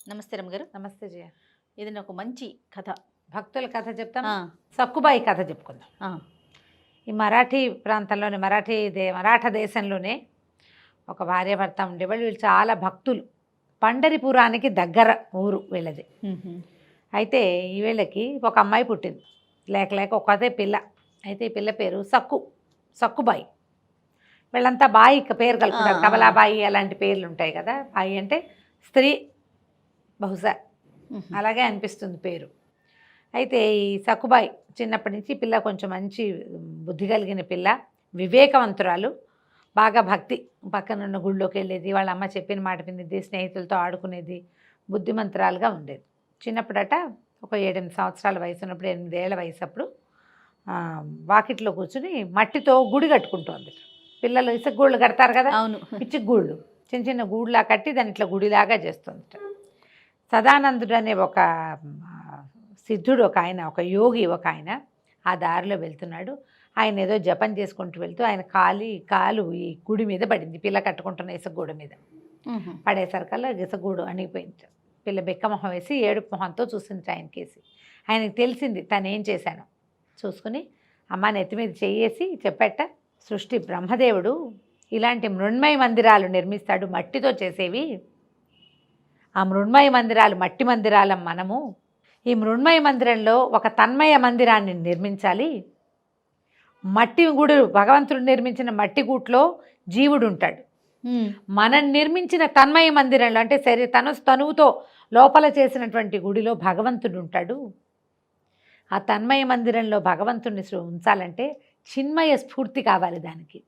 నమస్తే రమ్మగారు. నమస్తే జయ. ఏదైనా ఒక మంచి కథ, భక్తుల కథ చెప్తాం. ఆ, సక్కుబాయి కథ చెప్పుకుందాం. ఆ, ఈ మరాఠీ ప్రాంతంలోనే మరాఠా దేశంలోనే ఒక భార్యాభర్త ఉండేవాళ్ళు. వీళ్ళు చాలా భక్తులు. పండరిపురానికి దగ్గర ఊరు వీళ్ళది. అయితే ఈ వీళ్ళకి ఒక అమ్మాయి పుట్టింది. లేక ఒకతే పిల్ల. అయితే ఈ పిల్ల పేరు సక్కుబాయి. వీళ్ళంతా బాయి పేరు కలుపుకుంటారు. కమలాబాయి అలాంటి పేర్లు ఉంటాయి కదా. బాయి అంటే స్త్రీ, బహుశా అలాగే అనిపిస్తుంది పేరు. అయితే ఈ సక్కుబాయి చిన్నప్పటి నుంచి పిల్ల కొంచెం మంచి బుద్ధి కలిగిన పిల్ల, వివేకవంతురాలు, బాగా భక్తి. పక్కనున్న గుళ్ళోకి వెళ్ళేది, వాళ్ళ అమ్మ చెప్పిన మాట వినేది, స్నేహితులతో ఆడుకునేది, బుద్ధిమంతురాలుగా ఉండేది. చిన్నప్పుడట ఒక 7-8 సంవత్సరాల వయసు ఉన్నప్పుడు, 8 ఏళ్ల వయసు అప్పుడు వాకిట్లో కూర్చుని మట్టితో గుడి కట్టుకుంటోంది. పిల్లలు ఇసుక గూళ్ళు కడతారు కదా, అవును, పిచ్చి గూళ్ళు, చిన్న చిన్న గూడులా కట్టి దాని ఇట్లా గుడిలాగా చేస్తుంది. సదానందుడు అనే ఒక సిద్ధుడు, ఒక ఆయన, ఒక యోగి, ఒక ఆయన ఆ దారిలో వెళ్తున్నాడు. ఆయన ఏదో జపం చేసుకుంటూ వెళ్తూ ఆయన కాలు ఈ గుడి మీద పడింది. పిల్ల కట్టుకుంటున్న ఇసుగూడు మీద పడేసరికల్లా ఇసుగూడు అణిగిపోయింది. పిల్ల బెక్కమొహం వేసి ఏడుపు మొహంతో చూసింది ఆయన కేసి. ఆయనకి తెలిసింది తను ఏం చేశాను. చూసుకుని అమ్మ నెత్తి మీద చెయ్యేసి చెప్పేట, సృష్టి బ్రహ్మదేవుడు ఇలాంటి మృణ్మయ మందిరాలు నిర్మిస్తాడు, మట్టితో చేసేవి. ఆ మృణ్మయ మందిరాలు మట్టి మందిరాలం మనము. ఈ మృణ్మయ మందిరంలో ఒక తన్మయ మందిరాన్ని నిర్మించాలి. మట్టి గూడు, భగవంతుడు నిర్మించిన మట్టి గూట్లో జీవుడు ఉంటాడు. మనం నిర్మించిన తన్మయ మందిరంలో అంటే తనువుతో లోపల చేసినటువంటి గుడిలో భగవంతుడు ఉంటాడు. ఆ తన్మయ మందిరంలో భగవంతుడిని ఉంచాలంటే చిన్మయ స్ఫూర్తి కావాలి. దానికి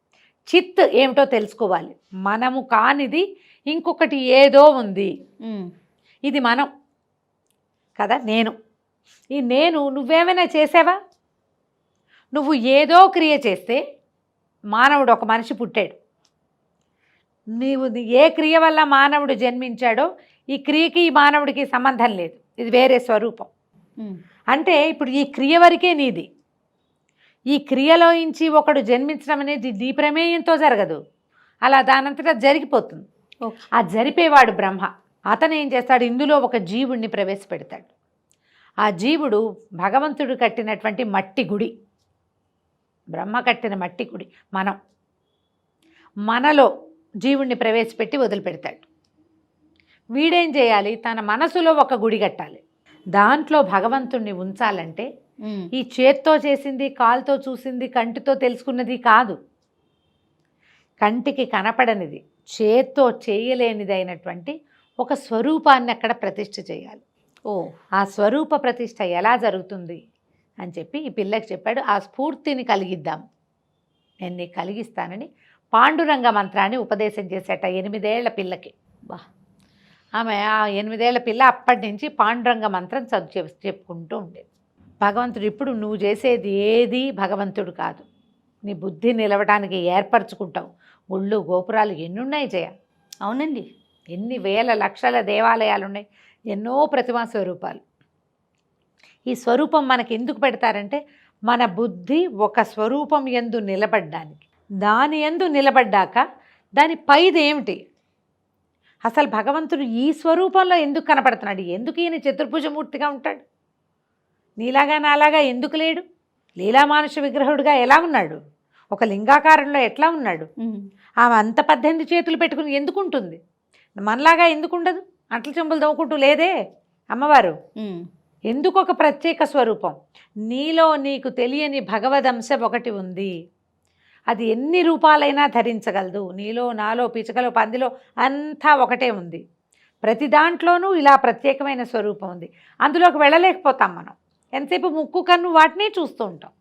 చిత్ ఏమిటో తెలుసుకోవాలి. మనము కానిది ఇంకొకటి ఏదో ఉంది. ఇది మనం కదా, నేను నువ్వేమైనా చేసావా? నువ్వు ఏదో క్రియ చేస్తే మానవుడు, ఒక మనిషి పుట్టాడు. నీవు ఏ క్రియ వల్ల మానవుడు జన్మించాడో ఈ క్రియకి ఈ మానవుడికి సంబంధం లేదు. ఇది వేరే స్వరూపం. అంటే ఇప్పుడు ఈ క్రియ వరకే నీది. ఈ క్రియలోంచి ఒకడు జన్మించడం అనేది నీ ప్రమేయంతో జరగదు. అలా దానంతటా జరిగిపోతుంది. ఆ జరిపేవాడు బ్రహ్మ. అతను ఏం చేస్తాడు, ఇందులో ఒక జీవుడిని ప్రవేశపెడతాడు. ఆ జీవుడు భగవంతుడు కట్టినటువంటి మట్టి గుడి, బ్రహ్మ కట్టిన మట్టి గుడి మనలో జీవుడిని ప్రవేశపెట్టి వదిలిపెడతాడు. వీడేం చేయాలి, తన మనసులో ఒక గుడి కట్టాలి. దాంట్లో భగవంతుణ్ణి ఉంచాలంటే ఈ చేత్తో చేసింది, కాలుతో చూసింది, కంటితో తెలుసుకున్నది కాదు. కంటికి కనపడనిది, చేత్తో చేయలేనిది అయినటువంటి ఒక స్వరూపాన్ని అక్కడ ప్రతిష్ఠ చేయాలి. ఆ స్వరూప ప్రతిష్ఠ ఎలా జరుగుతుంది అని చెప్పి ఈ పిల్లకి చెప్పాడు. ఆ స్ఫూర్తిని కలిగిద్దాం, నేను నీకు కలిగిస్తానని పాండురంగ మంత్రాన్ని ఉపదేశం చేసేట 8 ఏళ్ల పిల్లకి. ఆమె ఆ 8 ఏళ్ల పిల్ల అప్పటి నుంచి పాండురంగ మంత్రం చెప్పుకుంటూ ఉండేది. భగవంతుడు ఇప్పుడు నువ్వు చేసేది ఏది భగవంతుడు కాదు, నీ బుద్ధి నిలవడానికి ఏర్పరచుకుంటావు. గుళ్ళు గోపురాలు ఎన్నున్నాయి జయ. అవునండి, ఎన్ని వేల లక్షల దేవాలయాలు ఉన్నాయి, ఎన్నో ప్రతిమా స్వరూపాలు. ఈ స్వరూపం మనకి ఎందుకు పెడతారంటే మన బుద్ధి ఒక స్వరూపం యందు నిలబడ్డానికి. దాని యందు నిలబడ్డాక దాని పైది ఏమిటి, అసలు భగవంతుడు ఈ స్వరూపంలో ఎందుకు కనపడుతున్నాడు, ఎందుకు ఈయన చతుర్భుజమూర్తిగా ఉంటాడు, నీలాగా నాలాగా ఎందుకు లేడు, లీలామానుష విగ్రహుడిగా ఎలా ఉన్నాడు, ఒక లింగాకారంలో ఎట్లా ఉన్నాడు, ఆమె అంత 18 చేతులు పెట్టుకుని ఎందుకు ఉంటుంది, మనలాగా ఎందుకు ఉండదు, అంట్ల చెంబులు దవ్వుకుంటూ లేదే అమ్మవారు. ఎందుకు ఒక ప్రత్యేక స్వరూపం. నీలో నీకు తెలియని భగవదంశ ఒకటి ఉంది, అది ఎన్ని రూపాలైనా ధరించగలదు. నీలో, నాలో, పిచకలో, పందిలో అంతా ఒకటే ఉంది. ప్రతి దాంట్లోనూ ఇలా ప్రత్యేకమైన స్వరూపం ఉంది. అందులోకి వెళ్ళలేకపోతాం మనం. ఎంతసేపు ముక్కు కన్ను వాటిని చూస్తూ ఉంటాం.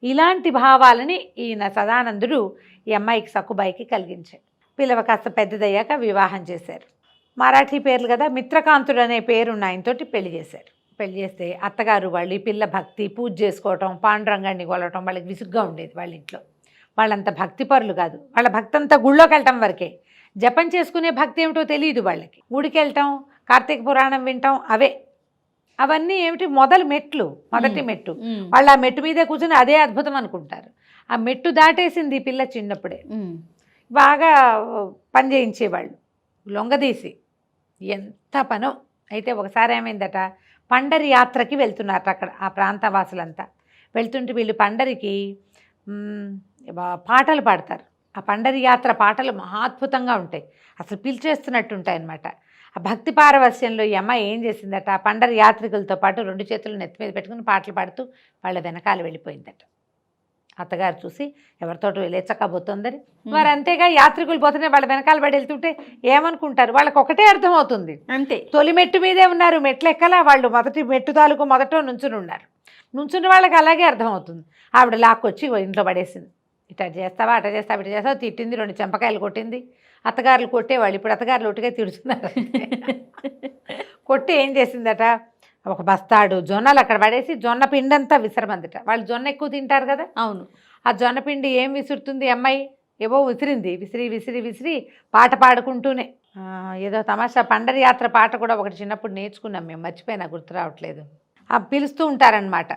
ఇలాంటి భావాలని ఈయన సదానందుడు ఈ అమ్మాయికి సక్కుబాయికి కలిగించాడు. పిల్లవ కాస్త పెద్దదయ్యాక వివాహం చేశారు. మరాఠీ పేర్లు కదా, మిత్రకాంతుడు అనే పేరున్న ఆయనతోటి పెళ్లి చేశారు. పెళ్లి చేస్తే అత్తగారు వాళ్ళు ఈ పిల్ల భక్తి, పూజ చేసుకోవటం, పాండురంగాన్ని కొలవటం వాళ్ళకి విసుగ్గా ఉండేది. వాళ్ళ ఇంట్లో వాళ్ళంత భక్తిపరులు కాదు. వాళ్ళ భక్తి అంతా గుళ్ళోకి వెళ్ళటం వరకే. జపం చేసుకునే భక్తి ఏమిటో తెలియదు వాళ్ళకి. గుడికి వెళ్ళటం, కార్తీక పురాణం వినటం, అవన్నీ ఏమిటి, మొదటి మెట్టు. వాళ్ళు ఆ మెట్టు మీదే కూర్చొని అదే అద్భుతం అనుకుంటారు. ఆ మెట్టు దాటేసింది ఈ పిల్ల చిన్నప్పుడే. బాగా పని చేయించేవాళ్ళు లొంగదీసి. ఎంత పనో అయితే ఒకసారి ఏమైందట, పండరి యాత్రకి వెళ్తున్నారు అక్కడ ఆ ప్రాంత వాసులంతా. వెళ్తుంటే వీళ్ళు పండరికి పాటలు పాడతారు. ఆ పండరి యాత్ర పాటలు మహాద్భుతంగా ఉంటాయి, అసలు పిలిచేస్తున్నట్టు ఉంటాయి అన్నమాట. ఆ భక్తి పారవస్యంలో ఈ అమ్మాయి ఏం చేసిందట, ఆ పండరి యాత్రికులతో పాటు 2 చేతులు నెత్తి మీద పెట్టుకుని పాటలు పాడుతూ వాళ్ళ వెనకాల వెళ్ళిపోయిందట. అత్తగారు చూసి ఎవరితోటి లేచకపోతుందని, మరి అంతేగా యాత్రికులు పోతేనే వాళ్ళ వెనకాల పడి వెళ్తుంటే ఏమనుకుంటారు, వాళ్ళకి ఒకటే అర్థమవుతుంది, అంతే. తొలి మెట్టు మీదే ఉన్నారు, మెట్లు ఎక్కలా, వాళ్ళు మొదటి మెట్టు తాలూకు మొదట నుంచుని ఉన్నారు. నుంచున్న వాళ్ళకి అలాగే అర్థమవుతుంది. ఆవిడ లాక్కొచ్చి ఇంట్లో పడేసింది. ఇట్లా చేస్తావా, అట్లా చేస్తావా, ఇట్లా చేస్తావా, తిట్టింది, 2 చెంపకాయలు కొట్టింది. అత్తగారులు కొట్టేవాళ్ళు, ఇప్పుడు అత్తగారులు ఒట్టుగా తిడుతున్నారు. కొట్టి ఏం చేసిందట, ఒక బస్తాడు జొన్నలు అక్కడ పడేసి జొన్న పిండంతా విసరమందట. వాళ్ళు జొన్న ఎక్కువ తింటారు కదా. అవును. ఆ జొన్న పిండి ఏం విసురుతుంది అమ్మాయి, ఏవో విసిరింది. విసిరి విసిరి విసిరి పాట పాడుకుంటూనే ఏదో తమాషా పండరి యాత్ర పాట కూడా ఒకటి చిన్నప్పుడు నేర్చుకున్నాం మేము, మర్చిపోయినా, గుర్తు రావట్లేదు. పిలుస్తూ ఉంటారనమాట,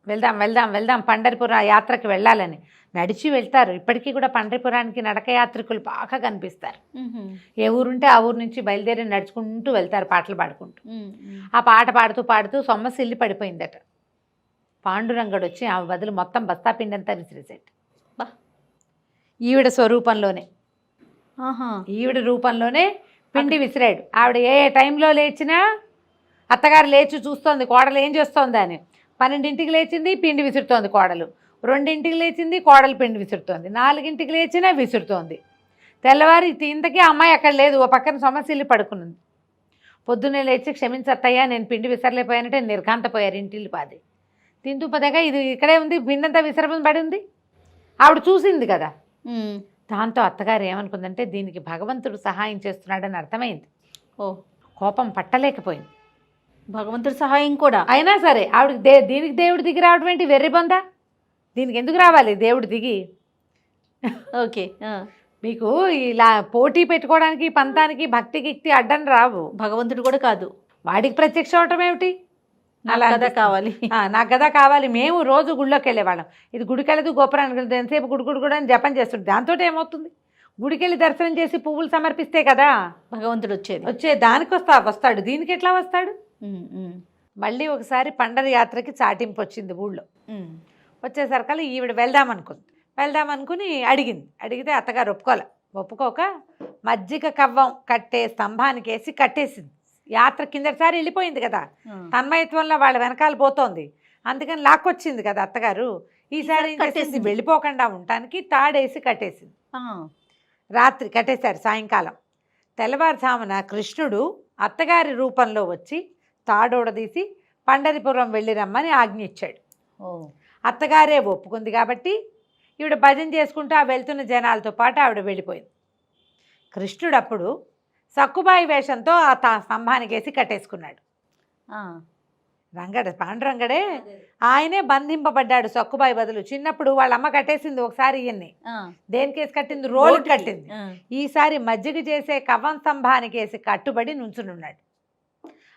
వెళ్దాం వెళ్దాం వెళ్దాం పండరిపురం యాత్రకి వెళ్ళాలని. నడిచి వెళ్తారు. ఇప్పటికీ కూడా పండరిపురానికి నడక యాత్రికులు బాగా కనిపిస్తారు. ఏ ఊరుంటే ఆ ఊరు నుంచి బయలుదేరి నడుచుకుంటూ వెళ్తారు పాటలు పాడుకుంటూ. ఆ పాట పాడుతూ పాడుతూ సొమ్మసిల్లి పడిపోయిందట. పాండురంగడు వచ్చి ఆమె బదులు మొత్తం బస్తా పిండంతా విసిరేసాడు. ఈవిడ స్వరూపంలోనే, ఈవిడ రూపంలోనే పిండి విసిరాడు. ఆవిడ ఏ టైంలో లేచినా అత్తగారు లేచి చూస్తోంది కోడలు ఏం చేస్తోంది అని. 12ంటికి లేచింది, పిండి విసురుతోంది కోడలు. 2ంటికి లేచింది, కోడలు పిండి విసురుతోంది. 4ంటికి లేచినా విసురుతోంది. తెల్లవారి ఇంతకీ అమ్మాయి అక్కడ లేదు, ఓ పక్కన సమస్యలు పడుకున్నది. పొద్దున్నే లేచి క్షమించత్తయ్యా నేను పిండి విసరలేకపోయానంటే నిర్ఘాంతపోయారు ఇంటిల్లి పాది. తింటూ పదగా ఇది ఇక్కడే ఉంది, పిండంతా విసరమని పడి ఉంది. ఆవిడ చూసింది కదా. దాంతో అత్తగారు ఏమనుకుందంటే దీనికి భగవంతుడు సహాయం చేస్తున్నాడని అర్థమైంది. కోపం పట్టలేకపోయింది. భగవంతుడి సహాయం కూడా అయినా సరే ఆవిడకి దీనికి దేవుడు దిగి రావడం ఏంటి, వెర్రి బొందా, దీనికి ఎందుకు రావాలి దేవుడు దిగి. ఓకే. మీకు ఇలా పోటీ పెట్టుకోవడానికి పంతానికి భక్తి గిక్తి అడ్డం రావు. భగవంతుడు కూడా కాదు, వాడికి ప్రత్యక్ష అవటం ఏమిటి, అలా కదా కావాలి, నాకు కదా కావాలి. మేము రోజు గుడిలోకి వెళ్ళేవాళ్ళం. ఇది గుడికి వెళ్ళదు గోపురానికి వెళ్తే ఎంతసేపు గుడి కూడా జపం చేస్తుంది. దాంతో ఏమవుతుంది, గుడికెళ్ళి దర్శనం చేసి పువ్వులు సమర్పిస్తే కదా భగవంతుడు వచ్చే దానికి వస్తాడు. దీనికి ఎట్లా వస్తాడు. మళ్ళీ ఒకసారి పండరి యాత్రకి చాటింపు వచ్చింది ఊళ్ళో. వచ్చేసరికల్లా ఈవిడ వెళ్దామనుకుని అడిగితే అత్తగారు ఒప్పుకోక మజ్జిగ కవ్వం కట్టే స్తంభానికి వేసి కట్టేసింది. యాత్ర కిందటిసారి వెళ్ళిపోయింది కదా, తన్మయత్వంలో వాళ్ళ వెనకాల పోతోంది, అందుకని లాక్కొచ్చింది కదా అత్తగారు. ఈసారి కట్టేసి వెళ్ళిపోకుండా ఉండటానికి తాడేసి కట్టేసింది. రాత్రి కట్టేశారు. సాయంకాలం తెల్లవారుజామున కృష్ణుడు అత్తగారి రూపంలో వచ్చి తాడోడదీసి పండరిపురం వెళ్ళి రమ్మని ఆజ్ఞ ఇచ్చాడు. అత్తగారే ఒప్పుకుంది కాబట్టి ఈవిడ భజన చేసుకుంటూ ఆ వెళ్తున్న జనాలతో పాటు ఆవిడ వెళ్ళిపోయింది. కృష్ణుడు అప్పుడు సక్కుబాయి వేషంతో ఆ స్తంభానికి వేసి కట్టేసుకున్నాడు. పాండురంగడే ఆయనే బంధింపబడ్డాడు సక్కుబాయి బదులు. చిన్నప్పుడు వాళ్ళ అమ్మ కట్టేసింది ఒకసారి ఈయన్ని. దేనికేసి కట్టింది, రోడ్డు కట్టింది. ఈసారి మజ్జిగ చేసే కవ్వం స్తంభానికి వేసి కట్టుబడి నుంచునున్నాడు.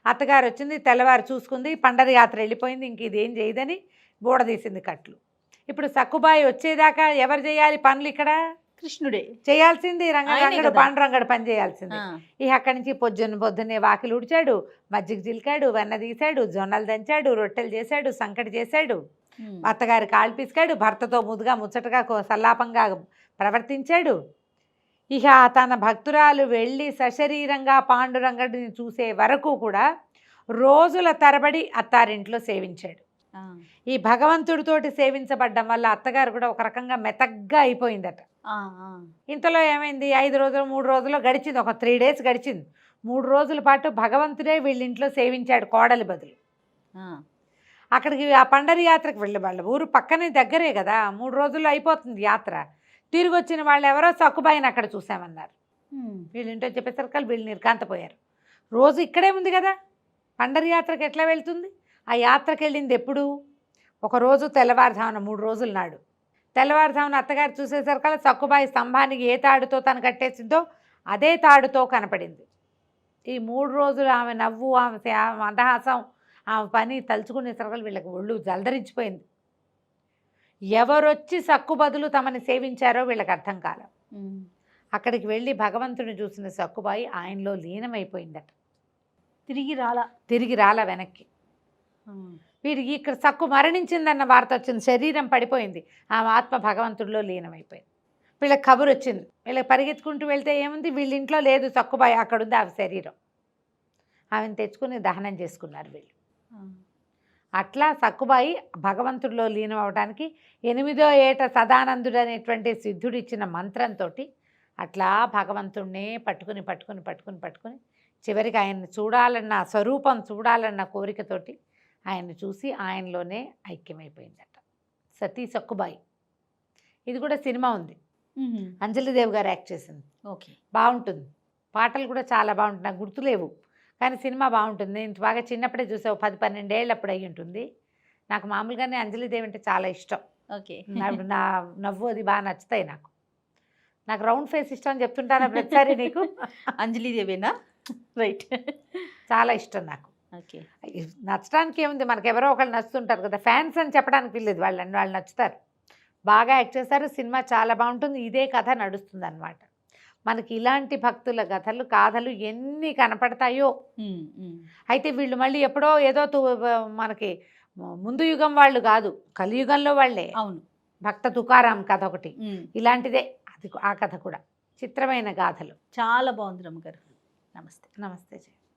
అత్తగారు వచ్చింది, తెల్లవారు చూసుకుంది, పండరి యాత్ర వెళ్ళిపోయింది, ఇంక ఇదేం చేయదని బూడదీసింది కట్లు. ఇప్పుడు సక్కుబాయి వచ్చేదాకా ఎవరు చేయాలి పనులు, ఇక్కడ కృష్ణుడే చేయాల్సింది. రంగడు పాండురంగడు పని చేయాల్సింది. ఇక అక్కడి నుంచి పొద్దున్నే వాకిలు ఉడిచాడు, మజ్జిగ చిలికాడు, వెన్న తీశాడు, జొన్నలు దంచాడు, రొట్టెలు చేశాడు, సంకటి చేశాడు, అత్తగారి కాళ్ళు పిసికాడు, భర్తతో ముద్దుగా ముచ్చటగా సల్లాపంగా ప్రవర్తించాడు. ఇక తన భక్తురాలు వెళ్ళి సశరీరంగా పాండురంగడిని చూసే వరకు కూడా రోజుల తరబడి అత్తారింట్లో సేవించాడు. ఈ భగవంతుడితోటి సేవించబడ్డం వల్ల అత్తగారు కూడా ఒక రకంగా మెతగ్గా అయిపోయిందట. ఇంతలో ఏమైంది, 5 రోజులు 3 రోజులు గడిచింది, ఒక 3 days గడిచింది. 3 రోజుల పాటు భగవంతుడే వీళ్ళింట్లో సేవించాడు కోడలి బదులు. అక్కడికి ఆ పండరి యాత్రకు వెళ్ళి వాళ్ళ ఊరు పక్కనే దగ్గరే కదా, 3 రోజుల్లో అయిపోతుంది యాత్ర. తిరిగి వచ్చిన వాళ్ళు ఎవరో సక్కుబాయిని అక్కడ చూసామన్నారు. వీళ్ళింటో చెప్పేసరికి వీళ్ళు నిర్ఘాంతపోయారు. రోజు ఇక్కడే ఉంది కదా, పండరి యాత్రకు ఎట్లా వెళ్తుంది. ఆ యాత్రకు వెళ్ళింది ఎప్పుడు, ఒకరోజు తెల్లవారుజామున 3 రోజుల నాడు. తెల్లవారుజామున అత్తగారు చూసేసరికల్లా సక్కుబాయి స్తంభానికి ఏ తాడుతో తను కట్టేసిందో అదే తాడుతో కనపడింది. ఈ 3 రోజులు ఆమె నవ్వు, ఆమె మందహాసం, ఆమె పని తలుచుకునేసరికల్లా వీళ్ళకి ఒళ్ళు జలధరించిపోయింది. ఎవరొచ్చి సక్కు బదులు తమని సేవించారో వీళ్ళకి అర్థం కాల. అక్కడికి వెళ్ళి భగవంతుని చూసిన సక్కుబాయి ఆయనలో లీనమైపోయిందట. తిరిగి రాలా వెనక్కి. వీడికి ఇక్కడ సక్కు మరణించిందన్న వార్త వచ్చింది, శరీరం పడిపోయింది, ఆమె ఆత్మ భగవంతుడిలో లీనమైపోయింది. వీళ్ళకి కబురు వచ్చింది, వీళ్ళకి పరిగెత్తుకుంటూ వెళ్తే ఏముంది, వీళ్ళ ఇంట్లో లేదు సక్కుబాయి, అక్కడ ఉంది ఆమె శరీరం. ఆమెను తెచ్చుకుని దహనం చేసుకున్నారు వీళ్ళు. అట్లా సక్కుబాయి భగవంతుడిలో లీనం అవడానికి 8వ ఏట సదానందుడు అనేటువంటి సిద్ధుడు ఇచ్చిన మంత్రంతో అట్లా భగవంతుడినే పట్టుకుని పట్టుకుని పట్టుకుని పట్టుకుని చివరికి ఆయన్ని చూడాలన్న స్వరూపం చూడాలన్న కోరికతోటి ఆయన్ని చూసి ఆయనలోనే ఐక్యమైపోయిందట సతీ సక్కుబాయి. ఇది కూడా సినిమా ఉంది, అంజలిదేవి గారు యాక్ట్ చేసింది. ఓకే, బాగుంటుంది, పాటలు కూడా చాలా బాగుంటుంది, నాకు గుర్తులేవు కానీ సినిమా బాగుంటుంది. నేను బాగా చిన్నప్పుడే చూసావు, 10-12 ఏళ్ళు అప్పుడు అయ్యి ఉంటుంది. నాకు మామూలుగానే అంజలిదేవి అంటే చాలా ఇష్టం. ఓకే, నా నవ్వు అది బాగా నచ్చుతాయి నాకు. నాకు రౌండ్ ఫేస్ ఇష్టం అని చెప్తుంటాను ప్రతిసారి నీకు. అంజలిదేవేనా? రైట్, చాలా ఇష్టం నాకు. ఓకే, నచ్చడానికి ఏముంది, మనకు ఎవరో ఒకళ్ళు నచ్చుతుంటారు కదా, ఫ్యాన్స్ అని చెప్పడానికి వీల్లేదు, వాళ్ళు నచ్చుతారు, బాగా యాక్ట్ చేస్తారు, సినిమా చాలా బాగుంటుంది. ఇదే కథ నడుస్తుంది అన్నమాట. మనకి ఇలాంటి భక్తుల గాథలు ఎన్ని కనపడతాయో. అయితే వీళ్ళు మళ్ళీ ఎప్పుడో ఏదో మనకి ముందు యుగం వాళ్ళు కాదు, కలియుగంలో వాళ్ళే. అవును, భక్త తుకారాం కథ ఒకటి ఇలాంటిదే, అది ఆ కథ కూడా చిత్రమైన గాథలు. చాలా బాగుంది రమ్మగారు. నమస్తే. నమస్తే.